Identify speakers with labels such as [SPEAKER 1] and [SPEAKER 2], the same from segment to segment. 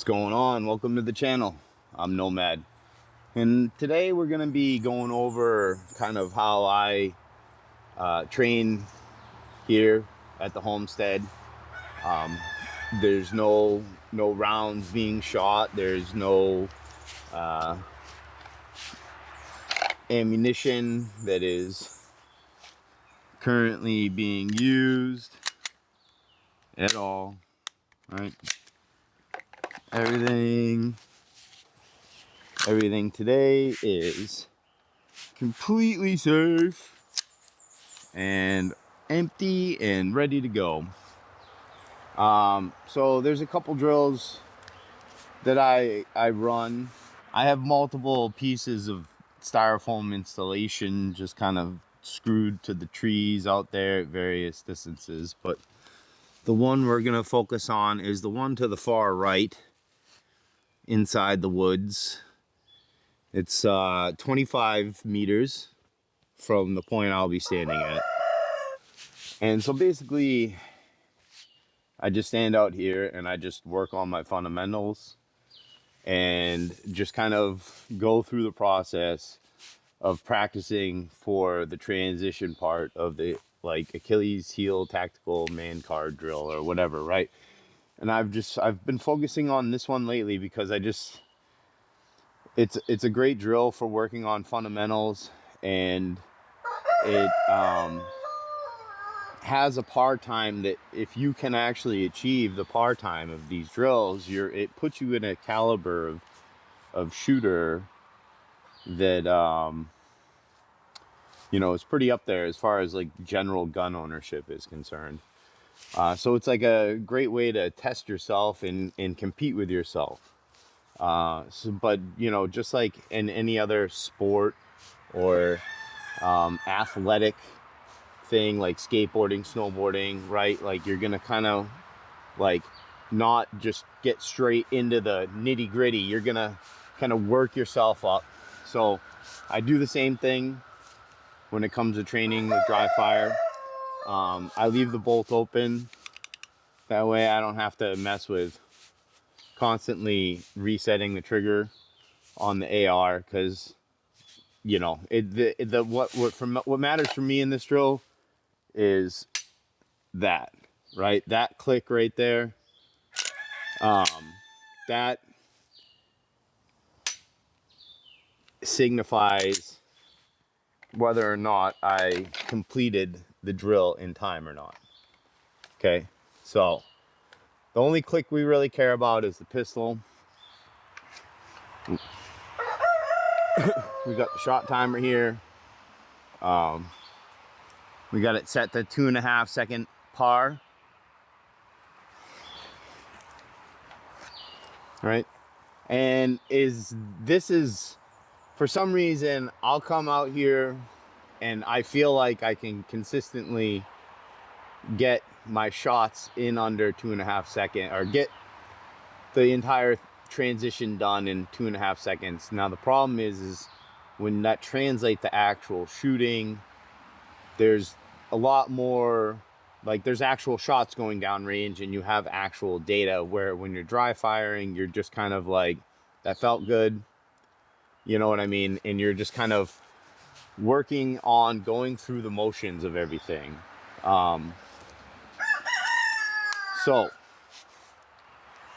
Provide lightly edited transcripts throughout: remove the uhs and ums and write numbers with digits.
[SPEAKER 1] What's going on? Welcome to the channel. I'm Nomad, and today we're going to be going over kind of how I train here at the homestead. Um, there's no rounds being shot. There's no ammunition that is currently being used at all. Right? Everything today is completely safe and empty and ready to go. So there's a couple drills that I run. I have multiple pieces of styrofoam installation just kind of screwed to the trees out there at various distances, but the one we're gonna focus on is the one to the far right inside the woods. It's 25 meters from the point I'll be standing at. And so basically I just stand out here and I just work on my fundamentals and just kind of go through the process of practicing for the transition part of the like Achilles heel tactical man card drill or whatever, right? And I've been focusing on this one lately because it's a great drill for working on fundamentals, and it has a par time that if you can actually achieve the par time of these drills, it puts you in a caliber of shooter that you know, is pretty up there as far as like general gun ownership is concerned. So it's like a great way to test yourself and compete with yourself. But you know, just like in any other sport or athletic thing like skateboarding, snowboarding, right? Like you're gonna kind of like not just get straight into the nitty gritty. You're gonna kind of work yourself up. So I do the same thing when it comes to training with dry fire. I leave the bolt open. That way I don't have to mess with constantly resetting the trigger on the AR, because you know what matters for me in this drill is that, right? That click right there. That signifies whether or not I completed the drill in time or not. Okay, so the only click we really care about is the pistol. We got the shot timer here. We got it set to 2.5 second par. Right? And this is for some reason I'll come out here and I feel like I can consistently get my shots in under 2.5 seconds, or get the entire transition done in 2.5 seconds. Now the problem is when that translates to actual shooting, there's a lot more, like there's actual shots going down range and you have actual data, where when you're dry firing, you're just kind of like, that felt good, you know what I mean? And you're just kind of working on going through the motions of everything. So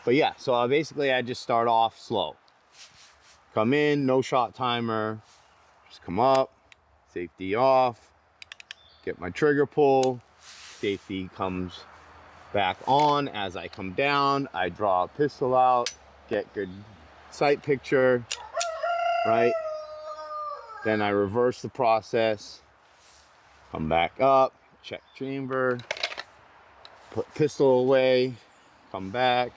[SPEAKER 1] basically I just start off slow. Come in, no shot timer, just come up, safety off, get my trigger pull, safety comes back on. As I come down, I draw a pistol out, get good sight picture, right? Then I reverse the process, come back up, check chamber, put pistol away, come back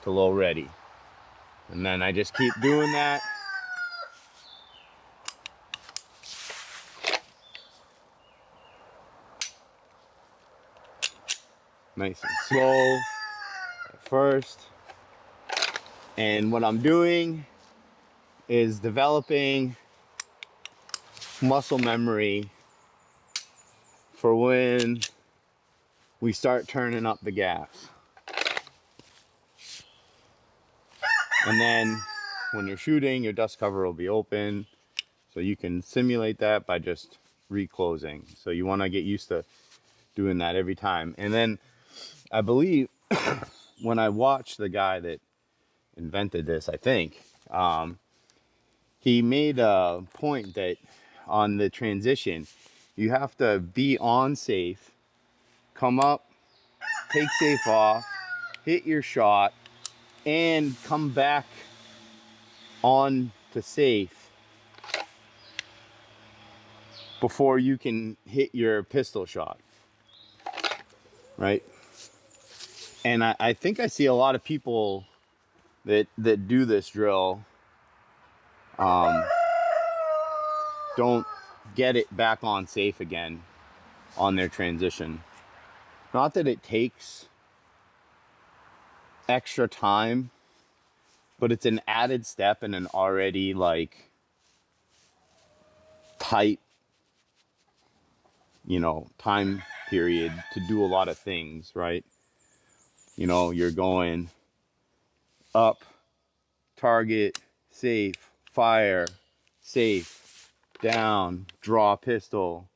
[SPEAKER 1] to low ready. And then I just keep doing that. Nice and slow at first. And what I'm doing is developing muscle memory for when we start turning up the gas. And then when you're shooting, your dust cover will be open. So you can simulate that by just reclosing. So you want to get used to doing that every time. And then I believe when I watched the guy that invented this, I think, he made a point that on the transition, you have to be on safe, come up, take safe off, hit your shot, and come back on to safe before you can hit your pistol shot, right? And I think I see a lot of people that do this drill um, don't get it back on safe again on their transition. Not that it takes extra time, but it's an added step in an already like tight, time period to do a lot of things, right? You're going up, target, safe, fire, safe, down, draw pistol,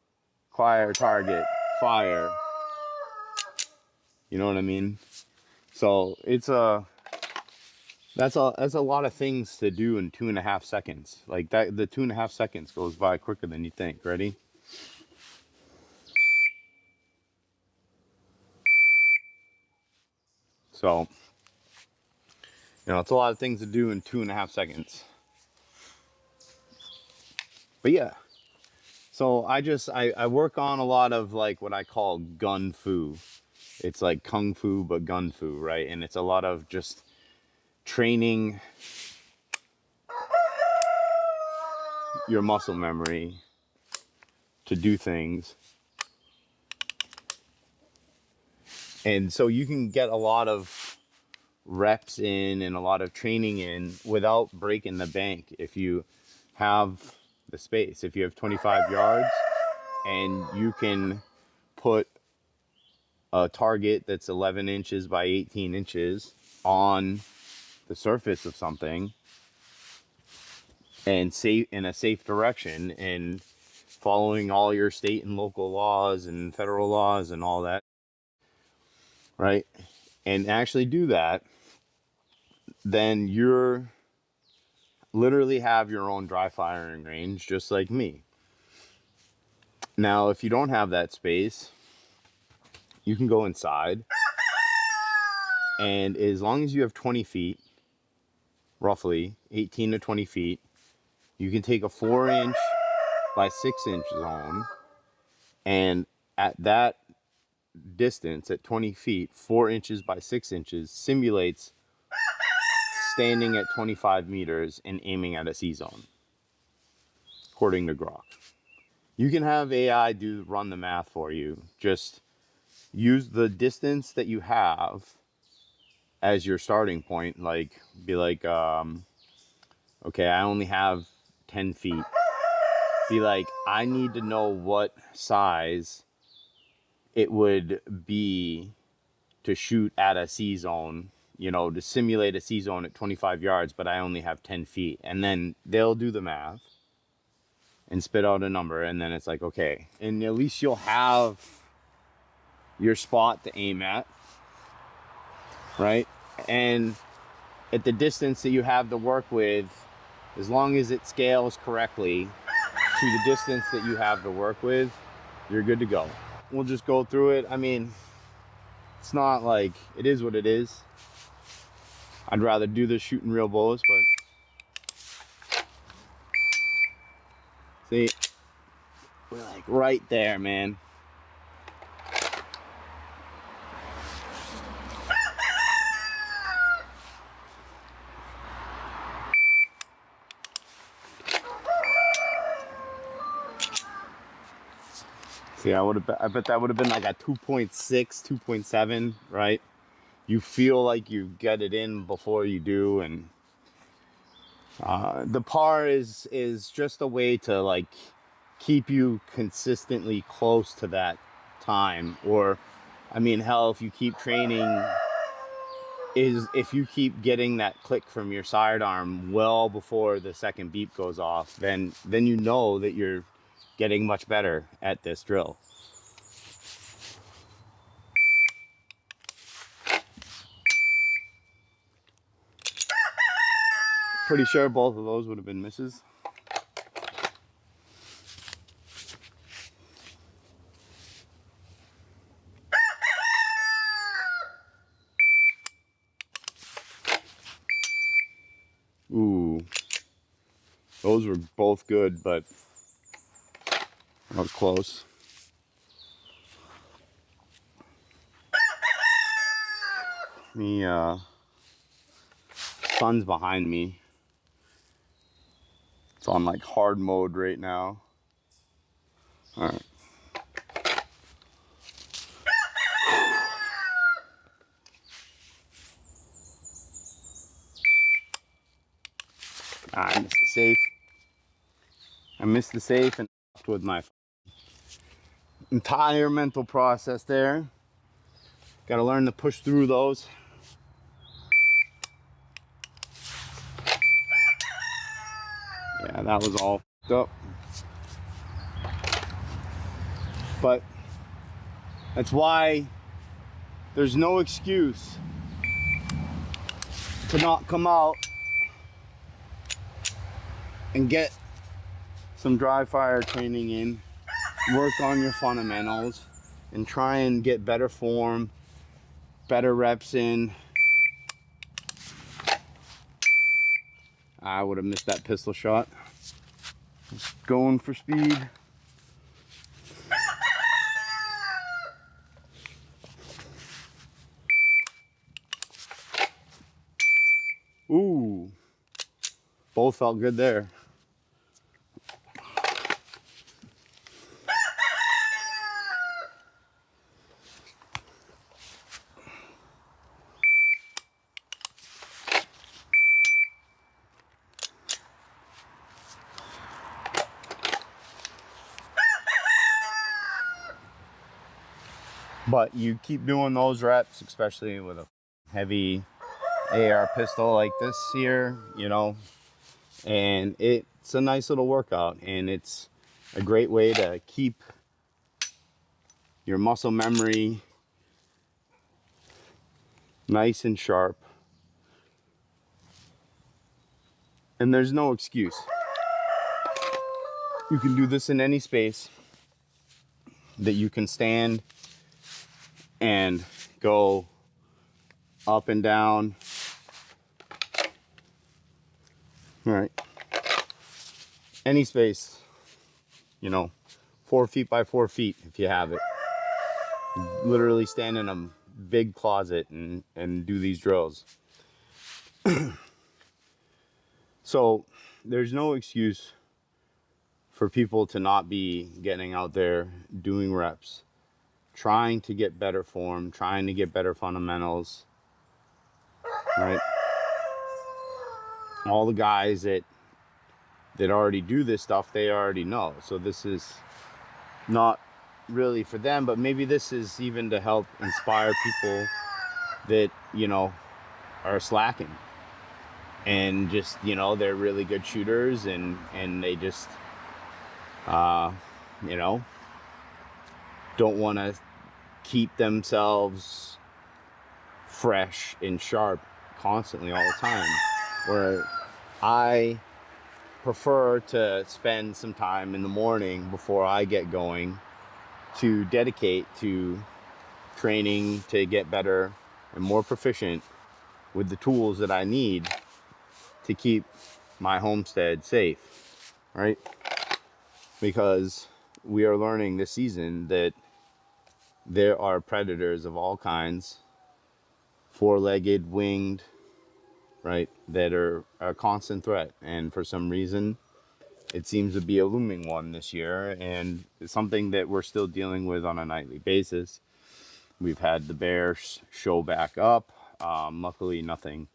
[SPEAKER 1] fire target, fire. You know what I mean? So that's a lot of things to do in 2.5 seconds. Like that, the 2.5 seconds goes by quicker than you think. Ready? So it's a lot of things to do in 2.5 seconds. But yeah, so I work on a lot of like what I call gun fu. It's like kung fu but gun fu, right? And it's a lot of just training your muscle memory to do things. And so you can get a lot of reps in and a lot of training in without breaking the bank if you have the space. If you have 25 yards and you can put a target that's 11 inches by 18 inches on the surface of something and safe in a safe direction and following all your state and local laws and federal laws and all that, right? And actually do that, then you're literally have your own dry firing range just like me. Now, if you don't have that space, you can go inside, and as long as you have 20 feet, roughly 18 to 20 feet, you can take a 4-inch by 6-inch zone, and at that distance, at 20 feet, 4 inches by 6 inches simulates standing at 25 meters and aiming at a C zone, according to Grok. You can have AI run the math for you. Just use the distance that you have as your starting point. Like, be like, okay, I only have 10 feet. Be like, I need to know what size it would be to shoot at a C zone, to simulate a C zone at 25 yards, but I only have 10 feet. And then they'll do the math and spit out a number. And then it's like, okay. And at least you'll have your spot to aim at, right? And at the distance that you have to work with, as long as it scales correctly to the distance that you have to work with, you're good to go. We'll just go through it. I mean, it's not like, it is what it is. I'd rather do this shooting real bullets, but see, we're like right there, man. See, I bet that would have been like a 2.6, 2.7, right? You feel like you get it in before you do, and the par is just a way to like keep you consistently close to that time. Or I mean, hell, if you keep training is if you keep getting that click from your sidearm well before the second beep goes off, then you know that you're getting much better at this drill. Pretty sure both of those would have been misses. Ooh, those were both good, but not close. Me, sun's behind me. It's on like hard mode right now. All right. I missed the safe. I missed the safe and with my entire mental process there. Got to learn to push through those. Yeah, that was all f***ed up. But that's why there's no excuse to not come out and get some dry fire training in, work on your fundamentals, and try and get better form, better reps in. I would have missed that pistol shot. Just going for speed. Ooh, both felt good there. But you keep doing those reps, especially with a heavy AR pistol like this here, you know, and it's a nice little workout, and it's a great way to keep your muscle memory nice and sharp. And there's no excuse. You can do this in any space that you can stand and go up and down. All right. Any space, you know, 4 feet by 4 feet if you have it. Literally stand in a big closet and do these drills. So there's no excuse for people to not be getting out there doing reps, trying to get better form, trying to get better fundamentals, right? All the guys that already do this stuff, they already know. So this is not really for them, but maybe this is even to help inspire people that, you know, are slacking and just, you know, they're really good shooters and they just you know, don't want to keep themselves fresh and sharp constantly all the time. Where I prefer to spend some time in the morning before I get going to dedicate to training to get better and more proficient with the tools that I need to keep my homestead safe, right? Because we are learning this season that there are predators of all kinds, four-legged, winged, right, that are a constant threat. And for some reason, it seems to be a looming one this year, and it's something that we're still dealing with on a nightly basis. We've had the bear show back up. Luckily, nothing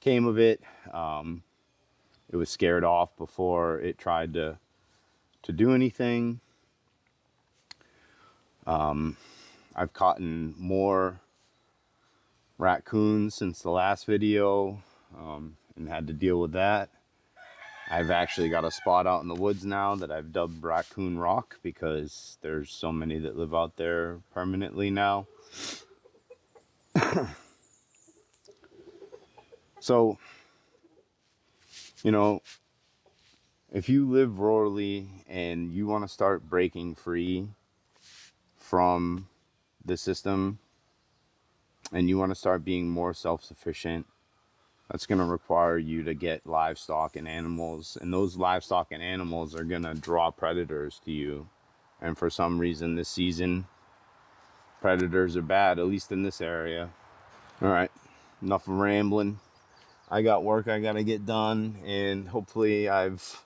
[SPEAKER 1] came of it. It was scared off before it tried to do anything. I've caught more raccoons since the last video, and had to deal with that. I've actually got a spot out in the woods now that I've dubbed Raccoon Rock because there's so many that live out there permanently now. So, you know, if you live rurally and you want to start breaking free from the system and you want to start being more self-sufficient, that's going to require you to get livestock and animals, and those livestock and animals are going to draw predators to you. And for some reason this season, predators are bad, at least in this area. All right, enough of rambling. I got work I got to get done, and hopefully I've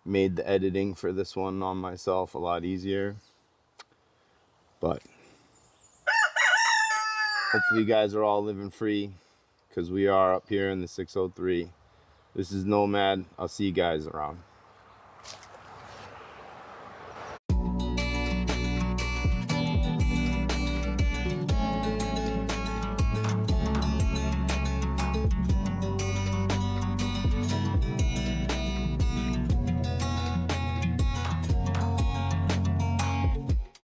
[SPEAKER 1] made the editing for this one on myself a lot easier. But hopefully you guys are all living free, because we are up here in the 603. This is Nomad. I'll see you guys around.